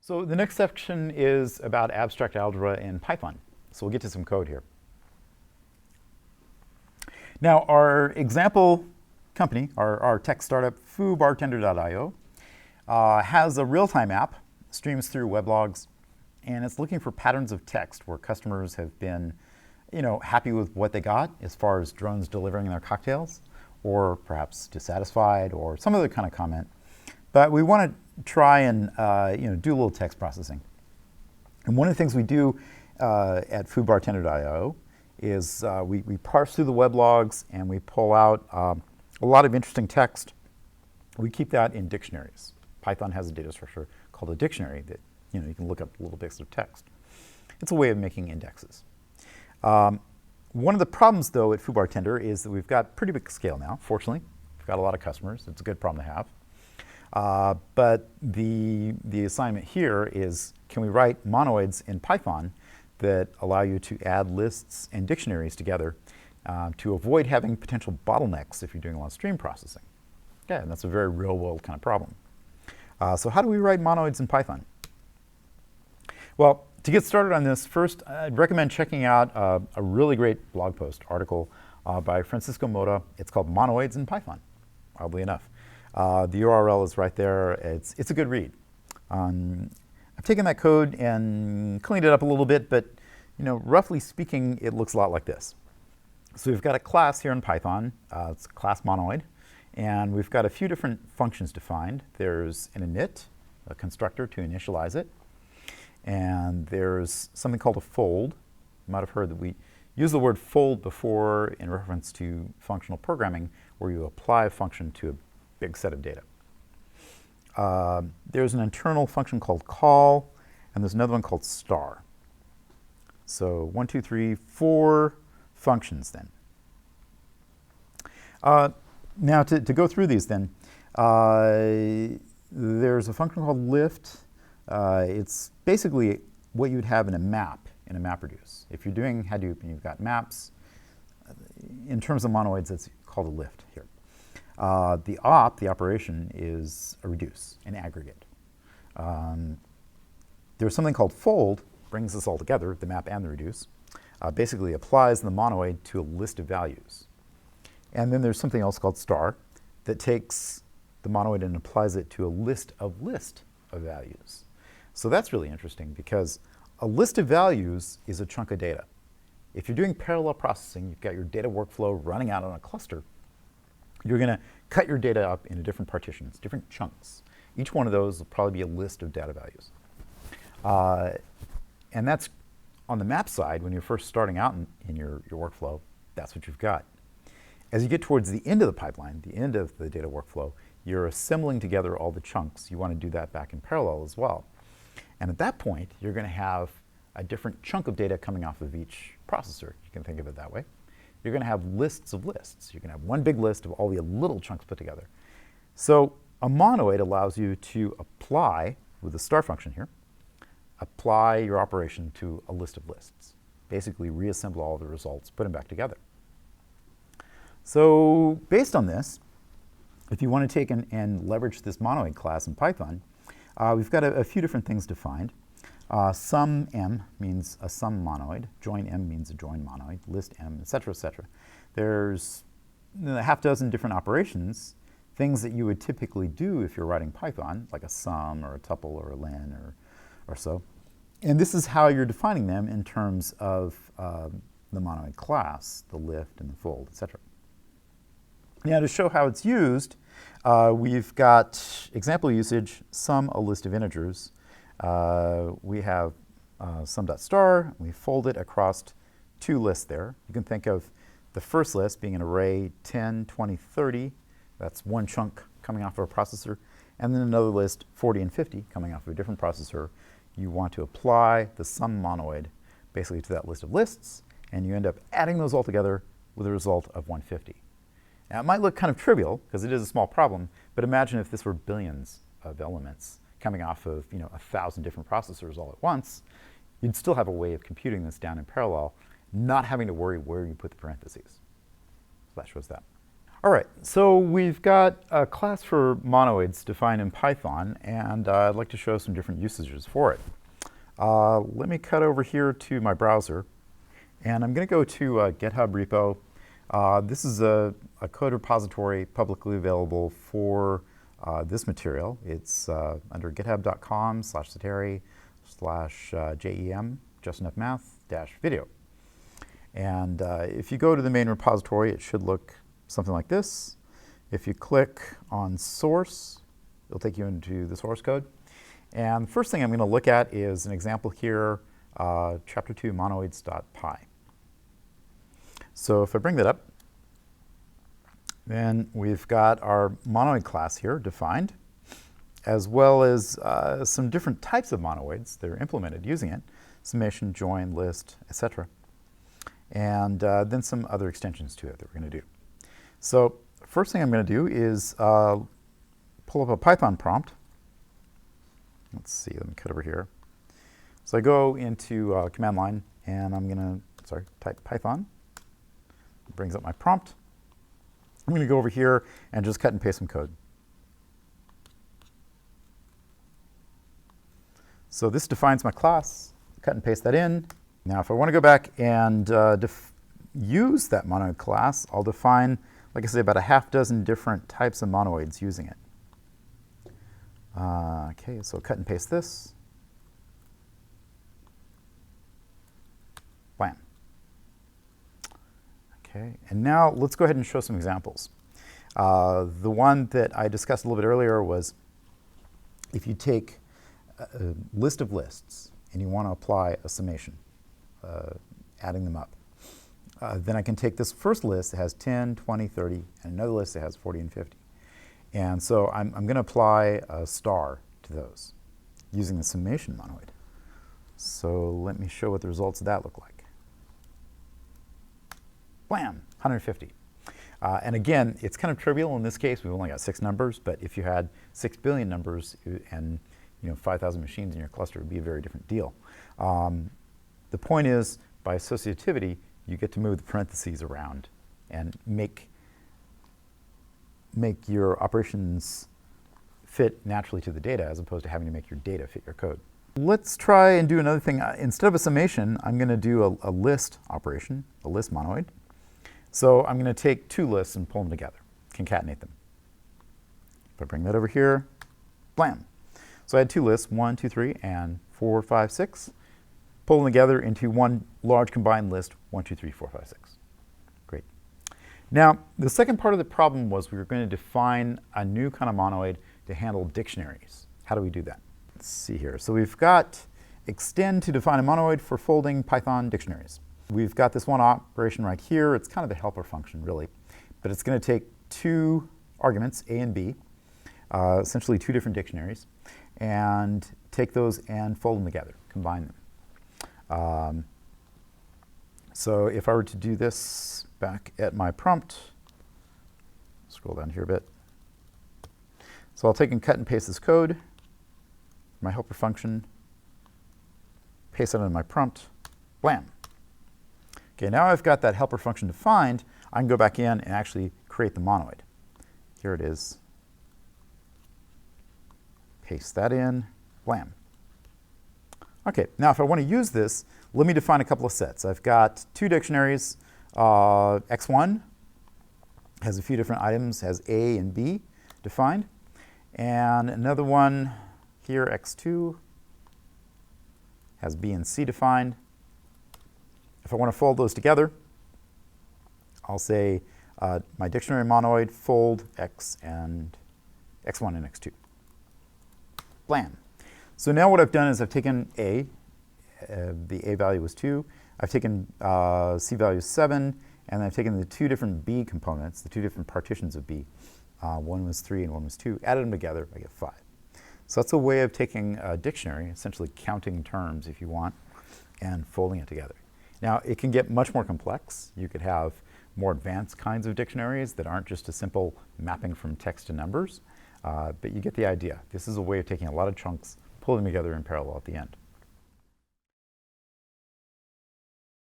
So the next section is about abstract algebra in Python. So we'll get to some code here. Now, our example company, our tech startup, foobartender.io, has a real-time app, streams through weblogs, and it's looking for patterns of text where customers have been, happy with what they got as far as drones delivering their cocktails, or perhaps dissatisfied, or some other kind of comment. But we want to try and do a little text processing. And one of the things we do at foobartender.io is we parse through the weblogs and we pull out a lot of interesting text. We keep that in dictionaries. Python has a data structure called a dictionary that you can look up little bits of text. It's a way of making indexes. One of the problems, though, at foobartender is that we've got pretty big scale now. Fortunately, we've got a lot of customers. It's a good problem to have. But the assignment here is, can we write monoids in Python that allow you to add lists and dictionaries together to avoid having potential bottlenecks if you're doing a lot of stream processing? Yeah, and that's a very real-world kind of problem. So how do we write monoids in Python? Well, to get started on this, first, I'd recommend checking out a really great blog post article by Francisco Mota. It's called Monoids in Python, oddly enough. The URL is right there. It's a good read. I've taken that code and cleaned it up a little bit, but roughly speaking, it looks a lot like this. So we've got a class here in Python. It's a class monoid, and we've got a few different functions defined. There's an init, a constructor to initialize it, and there's something called a fold. You might have heard that we use the word fold before in reference to functional programming, where you apply a function to a big set of data. There's an internal function called call, and there's another one called star. So 1, 2, 3, 4 functions then. Now to go through these then, there's a function called lift. It's basically what you'd have in a map, in a MapReduce. If you're doing Hadoop and you've got maps, in terms of monoids, it's called a lift here. The operation, is a reduce, an aggregate. There's something called fold, brings this all together, the map and the reduce, basically applies the monoid to a list of values. And then there's something else called star that takes the monoid and applies it to a list of values. So that's really interesting because a list of values is a chunk of data. If you're doing parallel processing, you've got your data workflow running out on a cluster, you're going to cut your data up into different partitions, different chunks. Each one of those will probably be a list of data values. And that's on the map side, when you're first starting out in your workflow, that's what you've got. As you get towards the end of the pipeline, the end of the data workflow, you're assembling together all the chunks. You want to do that back in parallel as well. And at that point, you're going to have a different chunk of data coming off of each processor. You can think of it that way. You're going to have lists of lists. You're going to have one big list of all the little chunks put together. So a monoid allows you to apply, with the star function here, apply your operation to a list of lists. Basically reassemble all the results, put them back together. So based on this, if you want to take and leverage this monoid class in Python, we've got a few different things defined. Sum m means a sum monoid, join m means a join monoid, list m, et cetera, et cetera. There's a half dozen different operations, things that you would typically do if you're writing Python, like a sum or a tuple or a len or so. And this is how you're defining them in terms of the monoid class, the lift and the fold, et cetera. Now to show how it's used, we've got example usage, sum a list of integers. We have sum.star. We fold it across two lists there. You can think of the first list being an array 10, 20, 30. That's one chunk coming off of a processor. And then another list 40 and 50 coming off of a different processor. You want to apply the sum monoid basically to that list of lists, and you end up adding those all together with a result of 150. Now, it might look kind of trivial because it is a small problem, but imagine if this were billions of elements coming off of 1,000 different processors all at once. You'd still have a way of computing this down in parallel, not having to worry where you put the parentheses. So that shows that. All right, so we've got a class for monoids defined in Python, and I'd like to show some different usages for it. Let me cut over here to my browser, and I'm going to go to a GitHub repo. This is a code repository publicly available for this material. It's under github.com/ceteri/jem, just enough math-video. And if you go to the main repository, it should look something like this. If you click on source, it'll take you into the source code. And the first thing I'm going to look at is an example here, chapter 2, monoids.py. So if I bring that up, then we've got our monoid class here defined, as well as some different types of monoids that are implemented using it: summation, join, list, etc. And then some other extensions to it that we're going to do. So first thing I'm going to do is pull up a Python prompt. Let's see, let me cut over here. So I go into command line, and I'm going to, type Python. It brings up my prompt. I'm going to go over here and just cut and paste some code. So this defines my class. Cut and paste that in. Now if I want to go back and use that monoid class, I'll define, like I say, about a half dozen different types of monoids using it. Okay, so cut and paste this. Bam. Okay, and now let's go ahead and show some examples. The one that I discussed a little bit earlier was if you take a list of lists and you want to apply a summation, adding them up. Then I can take this first list that has 10, 20, 30, and another list that has 40 and 50. And so I'm going to apply a star to those using the summation monoid. So let me show what the results of that look like. Blam, 150. And again, it's kind of trivial in this case. We've only got 6 numbers, but if you had 6 billion numbers and 5,000 machines in your cluster, it would be a very different deal. The point is, by associativity, you get to move the parentheses around and make your operations fit naturally to the data, as opposed to having to make your data fit your code. Let's try and do another thing. Instead of a summation, I'm going to do a list operation, a list monoid. So I'm going to take 2 lists and pull them together, concatenate them. If I bring that over here, blam. So I had 2 lists, 1, 2, 3, and 4, 5, 6. Pull them together into one large combined list, 1, 2, 3, 4, 5, 6. Great. Now, the second part of the problem was we were going to define a new kind of monoid to handle dictionaries. How do we do that? Let's see here. So we've got extend to define a monoid for folding Python dictionaries. We've got this one operation right here. It's kind of a helper function, really. But it's going to take 2 arguments, A and B, essentially 2 different dictionaries, and take those and fold them together, combine them. So if I were to do this back at my prompt, scroll down here a bit. So I'll take and cut and paste this code, my helper function, paste it in my prompt, blam. Okay, now I've got that helper function defined. I can go back in and actually create the monoid. Here it is. Paste that in, blam. Okay, now if I want to use this, let me define a couple of sets. I've got 2 dictionaries. X1 has a few different items, has A and B defined. And another one here, X2, has B and C defined. If I want to fold those together, I'll say my dictionary monoid fold X and X1 and X2. Blam. So now what I've done is I've taken A, the A value was 2, I've taken C value 7, and I've taken the 2 different B components, the 2 different partitions of B. One was 3 and one was 2, added them together, I get 5. So that's a way of taking a dictionary, essentially counting terms if you want, and folding it together. Now it can get much more complex. You could have more advanced kinds of dictionaries that aren't just a simple mapping from text to numbers, but you get the idea. This is a way of taking a lot of chunks, pulling them together in parallel at the end.